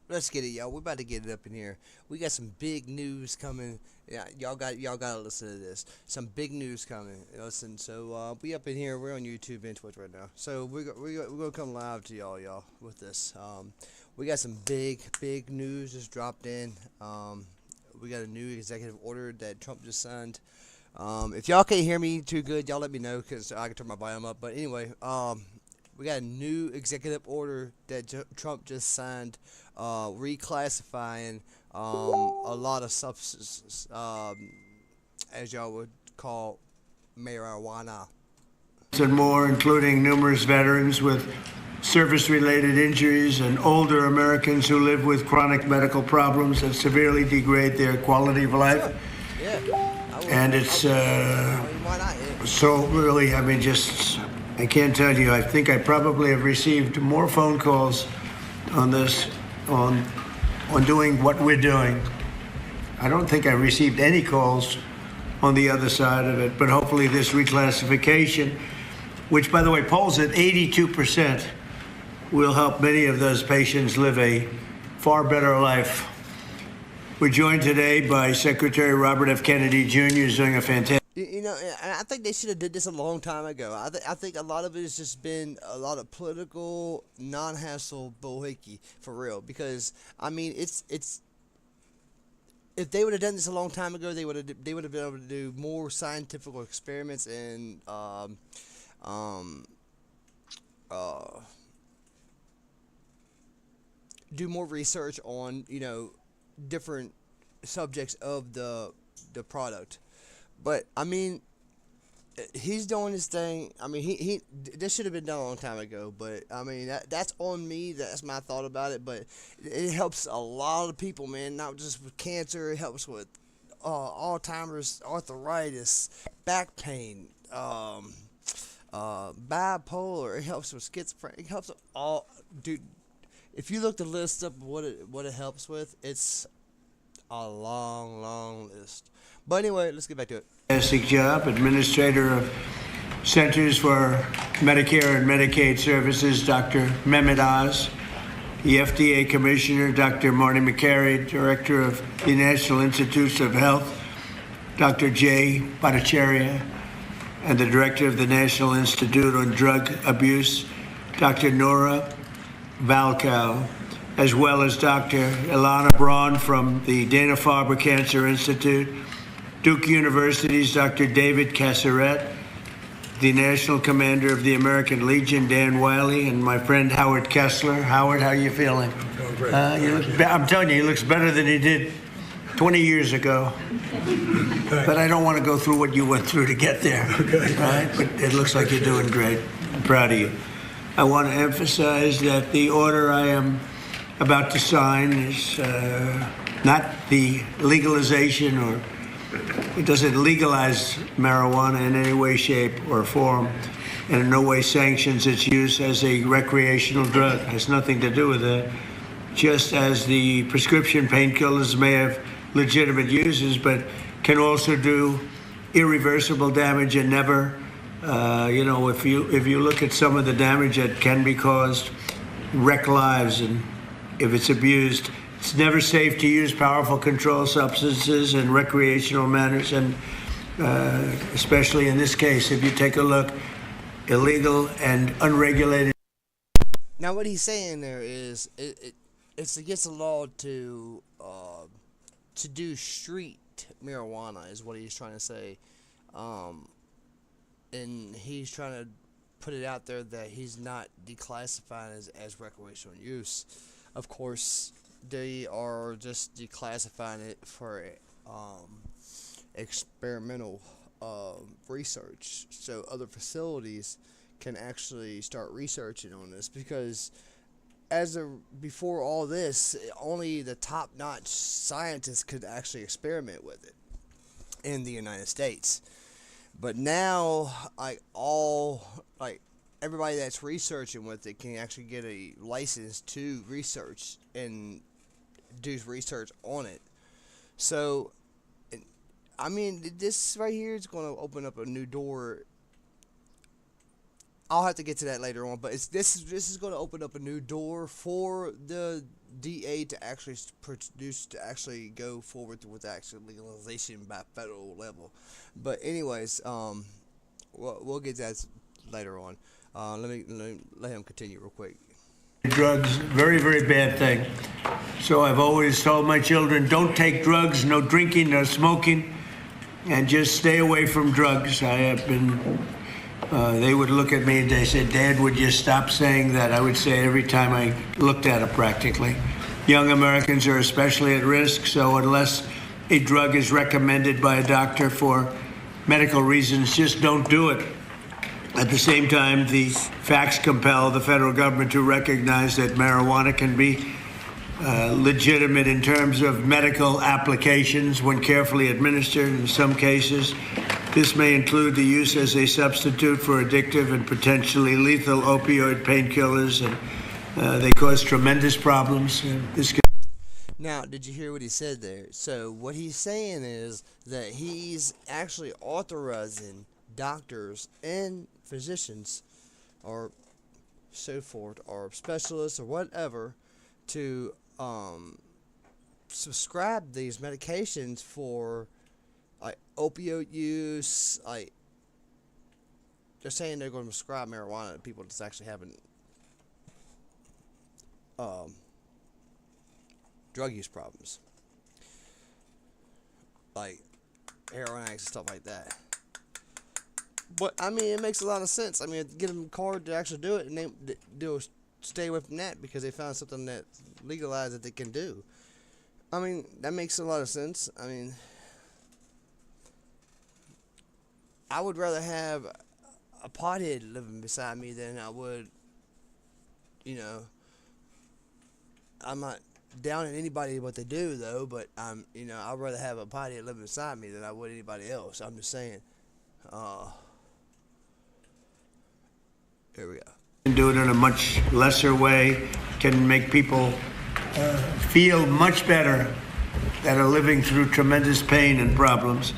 Let's get it, y'all. We're about to get it up in here. We got some big news coming. Yeah, y'all gotta listen to this. Some big news coming. Listen, so we up in here. We're on YouTube and Twitch right now. So we're gonna come live to y'all with this. We got some big news just dropped in. We got a new executive order that Trump just signed. If y'all can't hear me too good, y'all let me know because I can turn my volume up. But anyway, we got a new executive order that Trump just signed, reclassifying a lot of substances, as y'all would call marijuana. And more, including numerous veterans with service-related injuries and older Americans who live with chronic medical problems that severely degrade their quality of life. Yeah. And it's Why not? Yeah. so really, I mean, just, I can't tell you, I think I probably have received more phone calls on this, on doing what we're doing. I don't think I received any calls on the other side of it, but hopefully this reclassification, which, by the way, polls at 82%, will help many of those patients live a far better life. We're joined today by Secretary Robert F. Kennedy Jr., who's doing a fantastic. You know, and I think they should have did this a long time ago. I think a lot of it has just been a lot of political non-hassle bohickey for real. Because I mean, it's if they would have done this a long time ago, they would have been able to do more scientific experiments and um, uh, do more research on different subjects of the product. But I mean, he's doing his thing. I mean, he this should have been done a long time ago. But I mean, that's on me. That's my thought about it. But it helps a lot of people, man. Not just with cancer. It helps with Alzheimer's, arthritis, back pain, bipolar. It helps with schizophrenia. It helps with all, dude. If you look the list up of what it helps with, it's a long list. But anyway, let's get back to it. Fantastic job. Administrator of Centers for Medicare and Medicaid Services, Dr. Mehmet Oz. The FDA Commissioner, Dr. Marty McCary. Director of the National Institutes of Health, Dr. Jay Bhattacharya. And the Director of the National Institute on Drug Abuse, Dr. Nora Valkow, as well as Dr. Ilana Braun from the Dana-Farber Cancer Institute, Duke University's Dr. David Casseret, the National Commander of the American Legion, Dan Wiley, and my friend Howard Kessler. Howard, how are you feeling? Feeling great. I'm telling you, he looks better than he did 20 years ago. But I don't want to go through what you went through to get there, Okay. right? But it looks like you're doing great. I'm proud of you. I want to emphasize that the order I am about to sign is not the legalization, or it doesn't legalize marijuana in any way, shape, or form, and in no way sanctions its use as a recreational drug. It has nothing to do with that. Just as the prescription painkillers may have legitimate uses, but can also do irreversible damage and never, if you look at some of the damage that can be caused, wreck lives, and if it's abused, it's never safe to use powerful controlled substances in recreational manners, and especially in this case, if you take a look, illegal and unregulated. Now, what he's saying there is it's against the law to do street marijuana is what he's trying to say, and he's trying to put it out there that he's not declassifying as recreational use. Of course, they are just declassifying it for experimental research, so other facilities can actually start researching on this, because before all this, only the top-notch scientists could actually experiment with it in the United States. But now, everybody that's researching with it can actually get a license to research and do research on it. So, I mean, this right here is going to open up a new door I'll have to get to that later on. But this is going to open up a new door for the DA to actually go forward with actual legalization by federal level. But anyways, we'll get to that later on. Let him continue real quick. Drugs, very, very bad thing. So I've always told my children, don't take drugs, no drinking, no smoking, and just stay away from drugs. I have been, they would look at me and they said, Dad, would you stop saying that? I would say every time I looked at it practically. Young Americans are especially at risk, so unless a drug is recommended by a doctor for medical reasons, just don't do it. At the same time, the facts compel the federal government to recognize that marijuana can be legitimate in terms of medical applications when carefully administered in some cases. This may include the use as a substitute for addictive and potentially lethal opioid painkillers, and they cause tremendous problems. Now, did you hear what he said there? So what he's saying is that he's actually authorizing doctors and physicians or so forth or specialists or whatever to subscribe these medications for like opioid use. Like they're saying they're going to prescribe marijuana to people that's actually having drug use problems, like heroin addicts and stuff like that. But I mean, it makes a lot of sense. I mean, get them a card to actually do it, and they'll stay away from that because they found something that's legalized that they can do. I mean, that makes a lot of sense. I mean, I would rather have a pothead living beside me than I would, I'm not down on anybody what they do though, but I'd rather have a pothead living beside me than I would anybody else. I'm just saying. Here we go. Can do it in a much lesser way, can make people feel much better that are living through tremendous pain and problems.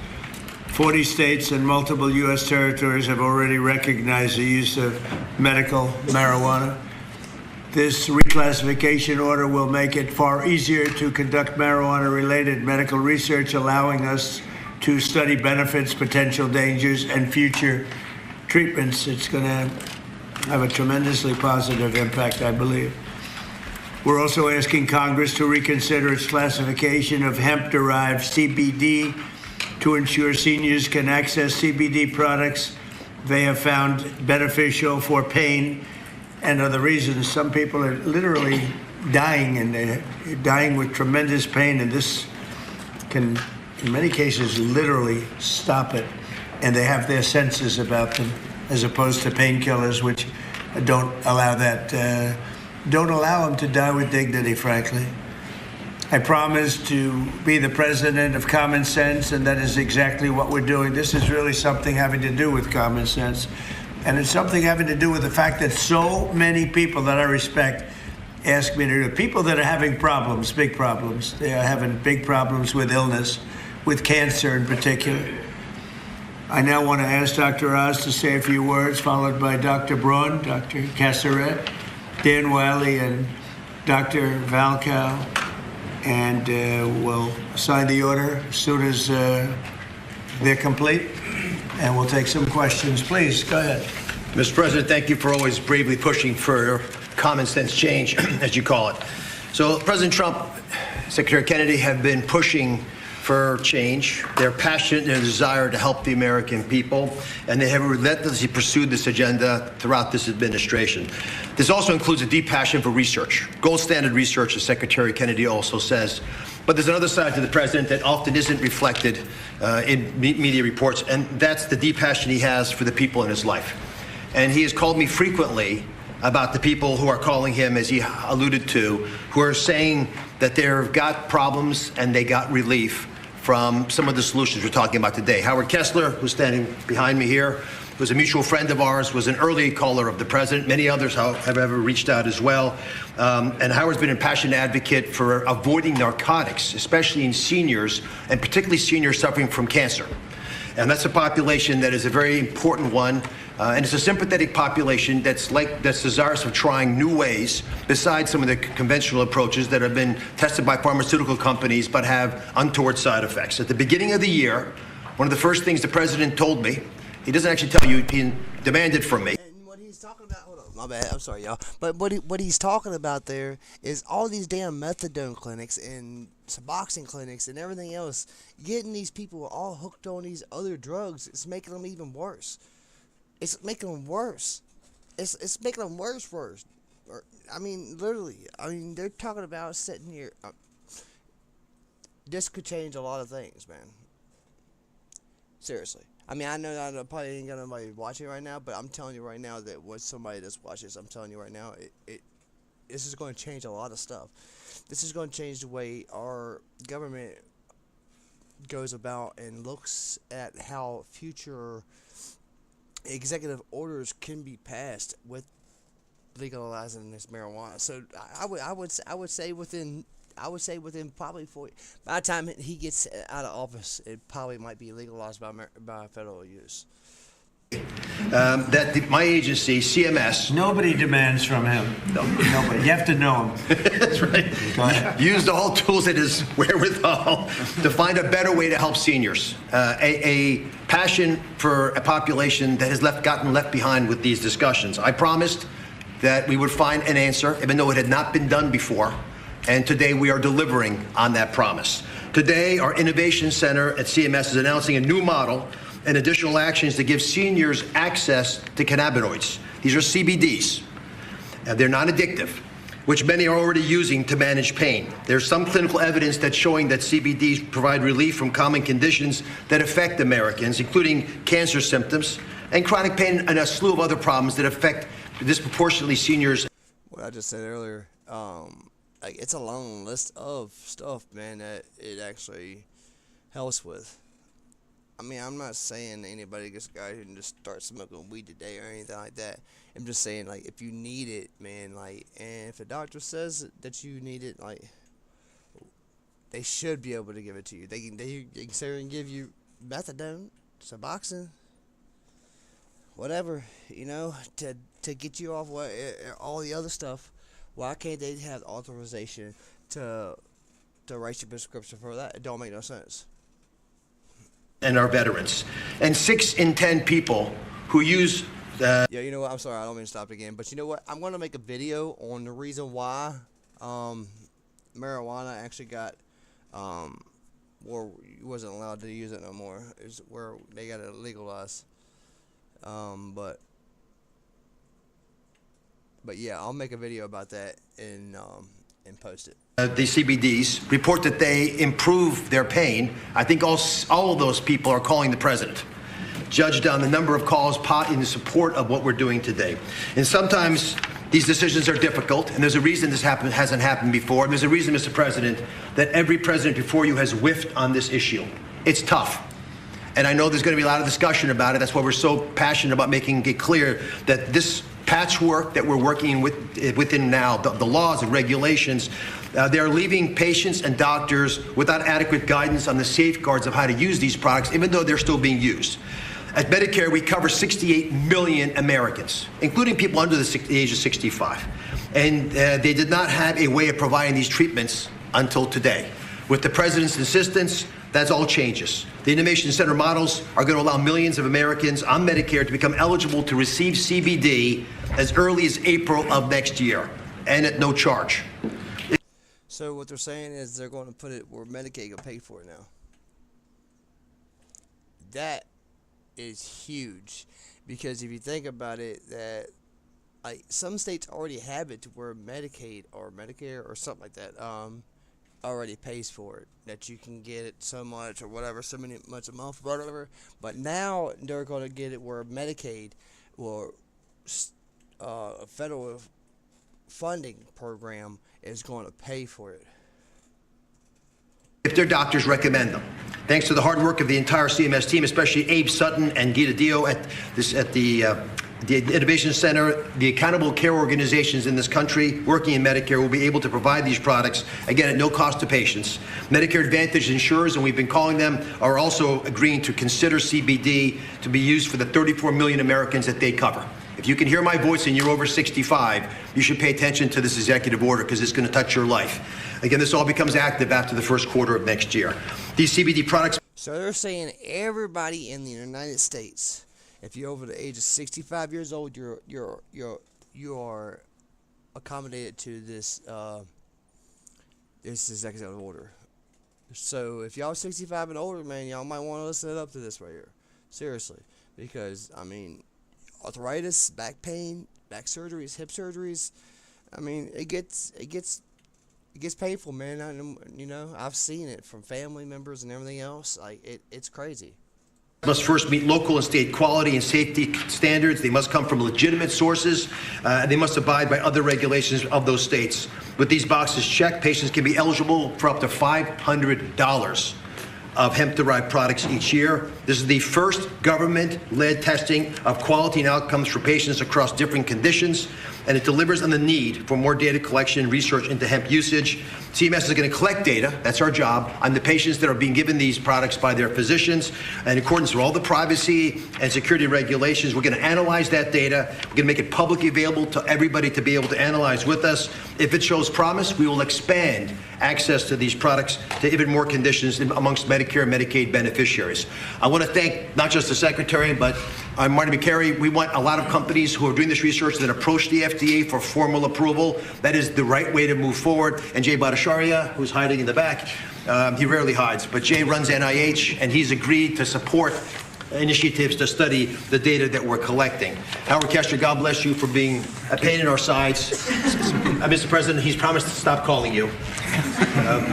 40 states and multiple U.S. territories have already recognized the use of medical marijuana. This reclassification order will make it far easier to conduct marijuana-related medical research, allowing us to study benefits, potential dangers, and future treatments. It's going to have a tremendously positive impact, I believe. We're also asking Congress to reconsider its classification of hemp-derived CBD to ensure seniors can access CBD products they have found beneficial for pain and other reasons. Some people are literally dying, and they're dying with tremendous pain, and this can, in many cases, literally stop it. And they have their senses about them, as opposed to painkillers, which don't allow that, don't allow them to die with dignity, frankly. I promise to be the president of common sense, and that is exactly what we're doing. This is really something having to do with common sense. And it's something having to do with the fact that so many people that I respect ask me to do. People that are having problems, big problems. They are having big problems with illness, with cancer in particular. I now want to ask Dr. Oz to say a few words, followed by Dr. Braun, Dr. Casseret, Dan Wiley, and Dr. Valcow. And we'll sign the order as soon as they're complete. And we'll take some questions. Please, go ahead. Mr. President, thank you for always bravely pushing for common sense change, as you call it. So President Trump, Secretary Kennedy have been pushing for change. They're passionate in their desire to help the American people, and they have relentlessly pursued this agenda throughout this administration. This also includes a deep passion for research, gold standard research, as Secretary Kennedy also says. But there's another side to the president that often isn't reflected in media reports, and that's the deep passion he has for the people in his life. And he has called me frequently about the people who are calling him, as he alluded to, who are saying that they've got problems and they got relief from some of the solutions we're talking about today. Howard Kessler, who's standing behind me here, was a mutual friend of ours, was an early caller of the president. Many others have ever reached out as well. And Howard's been a passionate advocate for avoiding narcotics, especially in seniors, and particularly seniors suffering from cancer. And that's a population that is a very important one, and it's a sympathetic population that's desirous of trying new ways besides some of the conventional approaches that have been tested by pharmaceutical companies but have untoward side effects. At the beginning of the year, one of the first things the president told me, he doesn't actually tell you, he demanded from me. And what he's talking about, hold on, my bad, I'm sorry, y'all. But what he's talking about there is all these damn methadone clinics and Suboxone clinics and everything else, getting these people all hooked on these other drugs. It's making them even worse. It's making them worse. It's making them worse. I mean, literally. I mean, they're talking about sitting here. This could change a lot of things, man. Seriously. I mean, I know I probably ain't got nobody watching right now, but I'm telling you right now that when somebody does watch this, I'm telling you right now, this is going to change a lot of stuff. This is going to change the way our government goes about and looks at how future executive orders can be passed with legalizing this marijuana. So I would say within probably 40. By the time he gets out of office, it probably might be legalized by federal use. My agency, CMS... Nobody demands from him. No. Nobody. You have to know him. That's right. Go ahead. Use the whole tools at his wherewithal to find a better way to help seniors. A passion for a population that has gotten left behind with these discussions. I promised that we would find an answer, even though it had not been done before. And today we are delivering on that promise. Today, our Innovation Center at CMS is announcing a new model and additional actions to give seniors access to cannabinoids. These are CBDs. They're non-addictive, which many are already using to manage pain. There's some clinical evidence that's showing that CBDs provide relief from common conditions that affect Americans, including cancer symptoms and chronic pain and a slew of other problems that affect disproportionately seniors. What I just said earlier, like, it's a long list of stuff, man, that it actually helps with. I mean, I'm not saying anybody gets a guy who can just start smoking weed today or anything like that. I'm just saying, like, if you need it, man, like, and if the doctor says that you need it, like, they should be able to give it to you. They can say and give you methadone, Suboxone, whatever, you know, to get you off all the other stuff. Why can't they have authorization to write your prescription for that? It don't make no sense. And our veterans. And 6 in 10 people who use... Yeah, you know what? I'm sorry. I don't mean to stop again. But you know what? I'm going to make a video on the reason why marijuana actually got... or wasn't allowed to use it no more. It's where they got it legalized. But yeah, I'll make a video about that and post it. The CBDs report that they improve their pain. I think all of those people are calling the president, judged on the number of calls in support of what we're doing today. And sometimes these decisions are difficult, and there's a reason this hasn't happened before. And there's a reason, Mr. President, that every president before you has whiffed on this issue. It's tough. And I know there's going to be a lot of discussion about it. That's why we're so passionate about making it clear that this patchwork that we're working within now, the laws and regulations, they're leaving patients and doctors without adequate guidance on the safeguards of how to use these products, even though they're still being used. At Medicare, we cover 68 million Americans, including people under the age of 65. And they did not have a way of providing these treatments until today. With the president's insistence, that's all changes. The Innovation Center models are going to allow millions of Americans on Medicare to become eligible to receive CBD as early as April of next year, and at no charge. So what they're saying is they're going to put it where Medicaid will pay for it now. That is huge, because if you think about it, that like some states already have it to where Medicaid or Medicare or something like that already pays for it, that you can get it so much or whatever, so much a month, whatever. But now they're going to get it where Medicaid or a federal funding program is going to pay for it. If their doctors recommend them. Thanks to the hard work of the entire CMS team, especially Abe Sutton and Gita Dio at the The Innovation Center, the accountable care organizations in this country working in Medicare will be able to provide these products, again, at no cost to patients. Medicare Advantage insurers, and we've been calling them, are also agreeing to consider CBD to be used for the 34 million Americans that they cover. If you can hear my voice and you're over 65, you should pay attention to this executive order because it's going to touch your life. Again, this all becomes active after the first quarter of next year. These CBD products... So they're saying everybody in the United States, if you're over the age of 65 years old, you are accommodated to this this executive order. So if y'all 65 and older, man, y'all might want to listen up to this right here, seriously, because I mean, arthritis, back pain, back surgeries, hip surgeries. I mean, it gets painful, man. You know, I've seen it from family members and everything else. Like it's crazy. Must first meet local and state quality and safety standards. They must come from legitimate sources. And they must abide by other regulations of those states. With these boxes checked, patients can be eligible for up to $500 of hemp-derived products each year. This is the first government-led testing of quality and outcomes for patients across different conditions, and it delivers on the need for more data collection and research into hemp usage. CMS is going to collect data, that's our job, on the patients that are being given these products by their physicians. And in accordance with all the privacy and security regulations, we're going to analyze that data. We're going to make it publicly available to everybody to be able to analyze with us. If it shows promise, we will expand access to these products to even more conditions amongst Medicare and Medicaid beneficiaries. I want to thank not just the Secretary, but Marty McCary. We want a lot of companies who are doing this research that approach the FDA for formal approval. That is the right way to move forward. And Jay Bhattacharya, who's hiding in the back, he rarely hides, but Jay runs NIH, and he's agreed to support initiatives to study the data that we're collecting. Howard Kester, God bless you for being a pain in our sides. Mr. President, he's promised to stop calling you.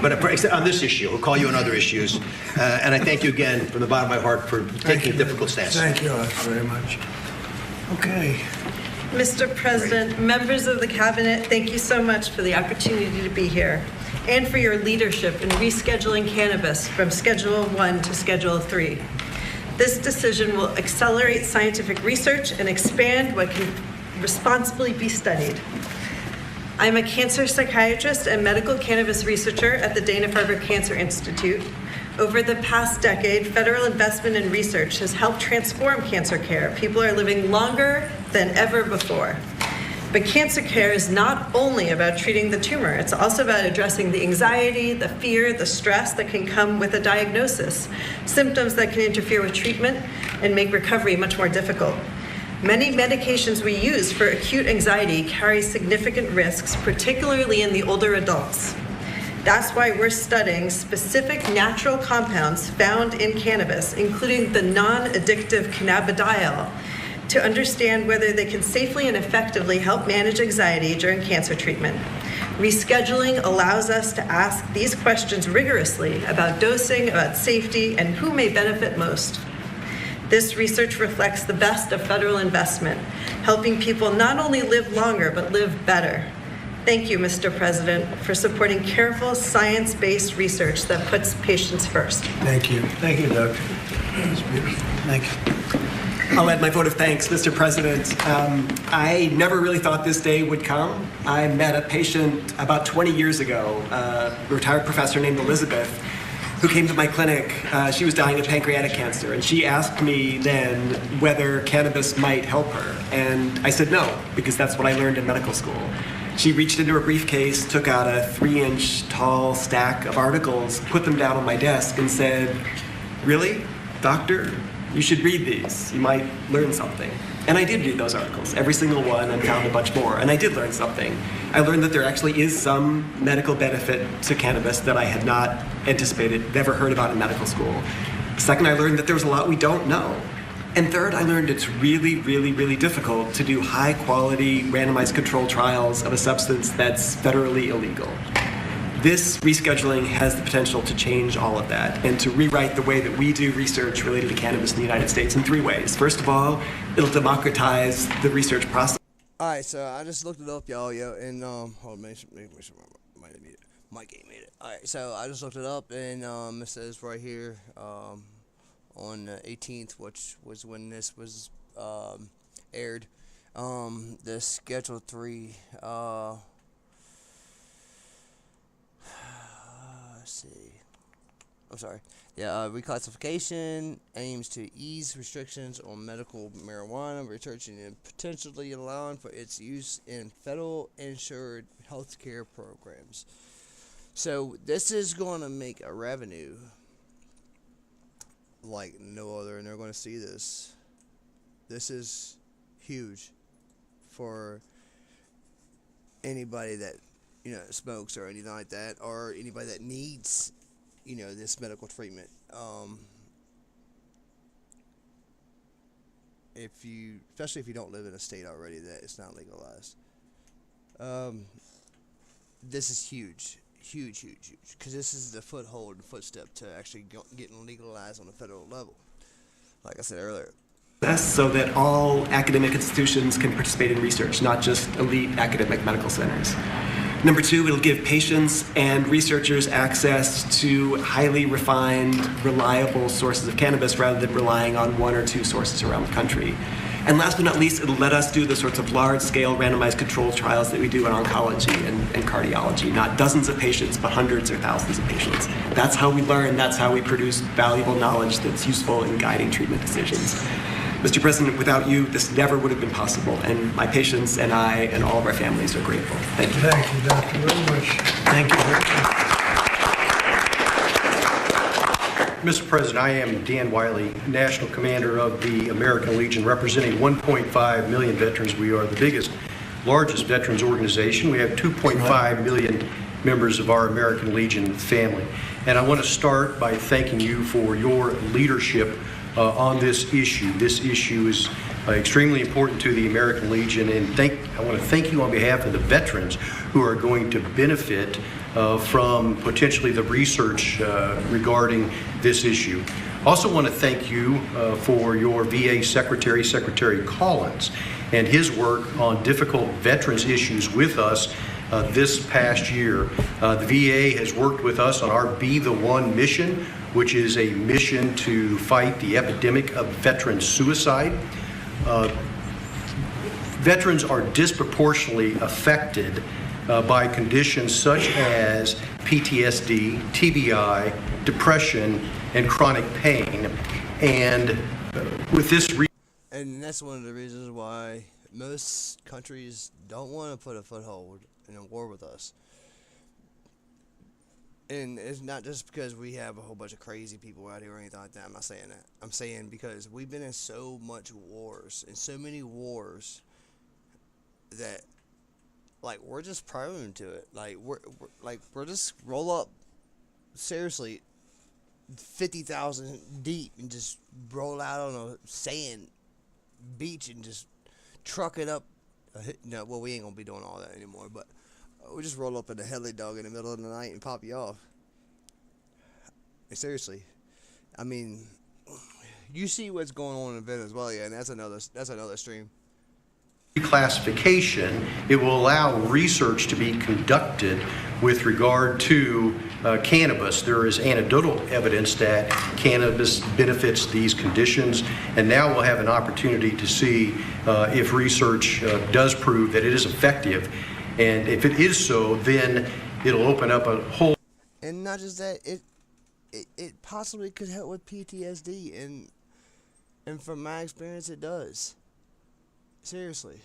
But on this issue, we'll call you on other issues. And I thank you again from the bottom of my heart for taking a difficult stance. Thank you very much. Okay. Mr. President, members of the Cabinet, thank you so much for the opportunity to be here and for your leadership in rescheduling cannabis from Schedule 1 to Schedule 3. This decision will accelerate scientific research and expand what can responsibly be studied. I'm a cancer psychiatrist and medical cannabis researcher at the Dana-Farber Cancer Institute. Over the past decade, federal investment in research has helped transform cancer care. People are living longer than ever before. But cancer care is not only about treating the tumor, it's also about addressing the anxiety, the fear, the stress that can come with a diagnosis, symptoms that can interfere with treatment and make recovery much more difficult. Many medications we use for acute anxiety carry significant risks, particularly in the older adults. That's why we're studying specific natural compounds found in cannabis, including the non-addictive cannabidiol, to understand whether they can safely and effectively help manage anxiety during cancer treatment. Rescheduling allows us to ask these questions rigorously about dosing, about safety, and who may benefit most. This research reflects the best of federal investment, helping people not only live longer, but live better. Thank you, Mr. President, for supporting careful, science-based research that puts patients first. Thank you. Thank you, Doctor. That's beautiful. Thank you. I'll add my vote of thanks, Mr. President. I never really thought this day would come. I met a patient about 20 years ago, a retired professor named Elizabeth, who came to my clinic. She was dying of pancreatic cancer, and she asked me then whether cannabis might help her. And I said no, because that's what I learned in medical school. She reached into her briefcase, took out a 3-inch tall stack of articles, put them down on my desk, and said, "Really, doctor? You should read these. You might learn something." And I did read those articles, every single one, and found a bunch more. And I did learn something. I learned that there actually is some medical benefit to cannabis that I had not anticipated, never heard about in medical school. Second, I learned that there was a lot we don't know. And third, I learned it's really, really, really difficult to do high-quality, randomized control trials of a substance that's federally illegal. This rescheduling has the potential to change all of that and to rewrite the way that we do research related to cannabis in the United States in 3 ways. First of all, it'll democratize the research process. All right, so I just looked it up, y'all, and hold on, make sure my mic ain't made it. All right, so I just looked it up, and it says right here on the 18th, which was when this was aired. the Schedule 3, let's see. I'm sorry. Yeah, reclassification aims to ease restrictions on medical marijuana, researching and potentially allowing for its use in federal insured healthcare programs. So this is going to make a revenue like no other, and they're going to see this. This is huge for anybody that smokes or anything like that, or anybody that needs this medical treatment. Especially if you don't live in a state already that it's not legalized. This is huge, because this is the foothold and footstep to actually getting legalized on a federal level. Like I said earlier. So that all academic institutions can participate in research, not just elite academic medical centers. Number two, it'll give patients and researchers access to highly refined, reliable sources of cannabis rather than relying on one or two sources around the country. And last but not least, it'll let us do the sorts of large-scale randomized controlled trials that we do in oncology and cardiology. Not dozens of patients, but hundreds or thousands of patients. That's how we learn. That's how we produce valuable knowledge that's useful in guiding treatment decisions. Mr. President, without you, this never would have been possible, and my patients and I and all of our families are grateful. Thank you. Thank you, Dr. Wilbush. Thank you very much. Mr. President, I am Dan Wiley, National Commander of the American Legion, representing 1.5 million veterans. We are the biggest, largest veterans organization. We have 2.5 million members of our American Legion family. And I want to start by thanking you for your leadership on this issue. This issue is extremely important to the American Legion, and I want to thank you on behalf of the veterans who are going to benefit from potentially the research regarding this issue. Also want to thank you for your VA Secretary, Secretary Collins, and his work on difficult veterans issues with us this past year. The VA has worked with us on our Be the One mission, which is a mission to fight the epidemic of veteran suicide. Veterans are disproportionately affected by conditions such as PTSD, TBI, depression, and chronic pain. And with this and that's one of the reasons why most countries don't want to put a foothold in a war with us. And it's not just because we have a whole bunch of crazy people out here or anything like that. I'm not saying that. I'm saying because we've been in so much wars, and so many wars, that like we're just prone to it. Like we're just roll up, seriously, 50,000 deep and just roll out on a sand beach and just truck it up. No, well, we ain't gonna be doing all that anymore, but we just roll up in a heli dog in the middle of the night and pop you off. Seriously, I mean, you see what's going on in Venezuela, and that's another stream. Reclassification, it will allow research to be conducted with regard to cannabis. There is anecdotal evidence that cannabis benefits these conditions, and now we'll have an opportunity to see if research does prove that it is effective. And if it is so, then it'll open up a whole... And not just that, it possibly could help with PTSD, and from my experience, it does. Seriously.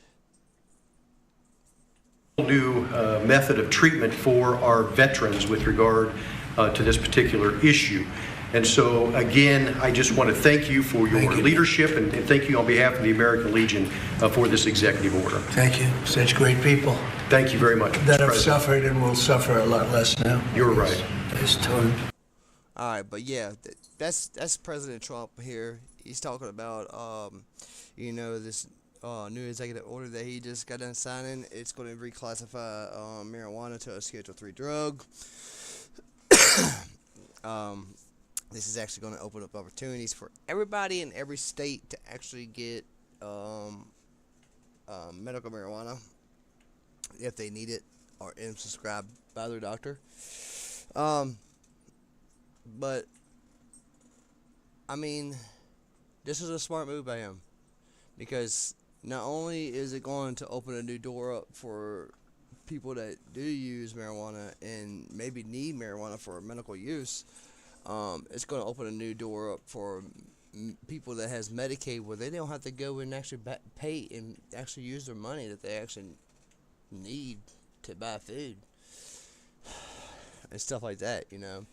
New method of treatment for our veterans with regard to this particular issue. And so, again, I just want to thank you for your leadership, and thank you on behalf of the American Legion for this executive order. Thank you. Such great people Thank you very much, Mr. that have President. suffered and will suffer a lot less now. You're right. This time. All right, but yeah, that's President Trump here. He's talking about this new executive order that he just got done signing. It's going to reclassify marijuana to a Schedule 3 drug. This is actually going to open up opportunities for everybody in every state to actually get medical marijuana if they need it or prescribed by their doctor. But I mean, this is a smart move by him, because not only is it going to open a new door up for people that do use marijuana and maybe need marijuana for medical use, it's going to open a new door up for people that has Medicaid where they don't have to go and actually pay and actually use their money that they actually need to buy food and stuff like that, you know.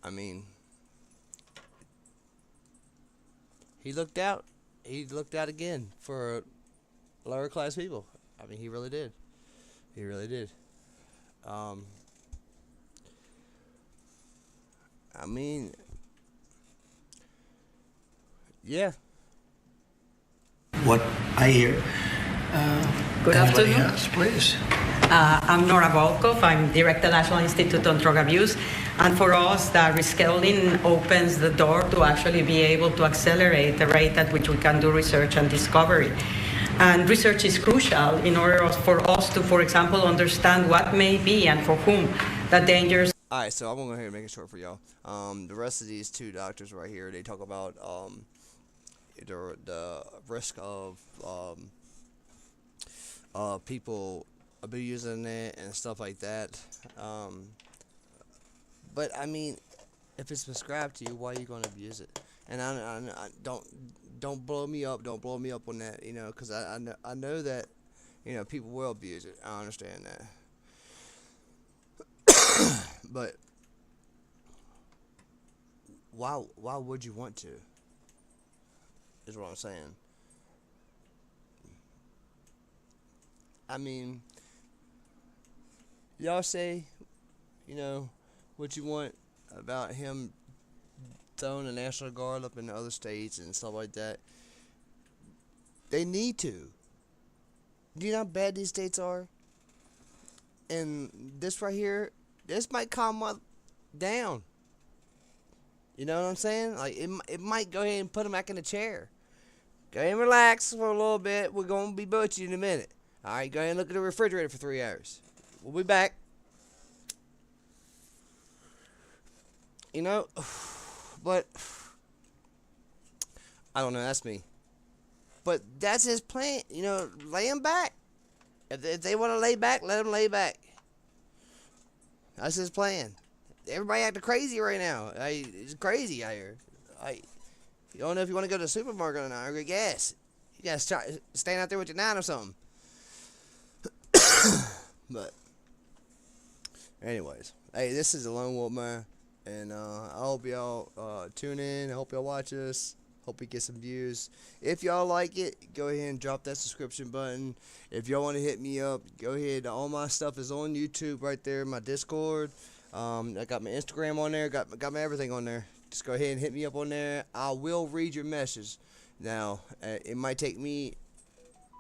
I mean, he looked out. He looked out again for lower class people. I mean, he really did. He really did. I mean, yeah. What I hear. Good Anybody afternoon. else, please. I'm Nora Volkov. I'm Director National Institute on Drug Abuse. And for us, the rescheduling opens the door to actually be able to accelerate the rate at which we can do research and discovery. And research is crucial in order for us to, for example, understand what may be and for whom the dangers. Alright, so I'm going to go ahead and make it short for y'all. The rest of these two doctors right here, they talk about the risk of people abusing it and stuff like that. But I mean, if it's prescribed to you, why are you going to abuse it? And I don't blow me up. Don't blow me up on that, you know, because I know that, you know, people will abuse it. I understand that. But why would you want to? Is what I'm saying. I mean, y'all say, you know, what you want about him throwing the National Guard up in the other states and stuff like that. They need to. Do you know how bad these states are? And this right here, this might calm up down. You know what I'm saying? Like, it might go ahead and put him back in the chair. Go ahead and relax for a little bit. We're going to be butchering in a minute. All right, go ahead and look at the refrigerator for 3 hours. We'll be back. You know, but I don't know. That's me. But that's his plan. You know, lay him back. If they want to lay back, let them lay back. That's his plan. Everybody acting crazy right now. It's crazy out here. You don't know if you want to go to the supermarket or not or get gas. You gotta stand out there with your 9 or something. But anyways, hey, this is the Lone Wolf Man, and I hope y'all tune in. I hope y'all watch this. Hope we get some views. If y'all like it, go ahead and drop that subscription button. If y'all want to hit me up, go ahead. All my stuff is on YouTube right there. My Discord. I got my Instagram on there. Got my everything on there. Just go ahead and hit me up on there. I will read your message. Now, it might take me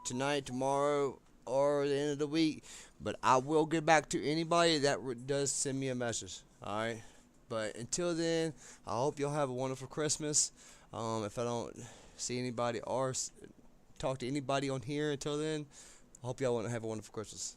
tonight, tomorrow, or the end of the week, but I will get back to anybody that does send me a message. All right. But until then, I hope y'all have a wonderful Christmas. If I don't see anybody or talk to anybody on here until then, I hope y'all want to have a wonderful Christmas.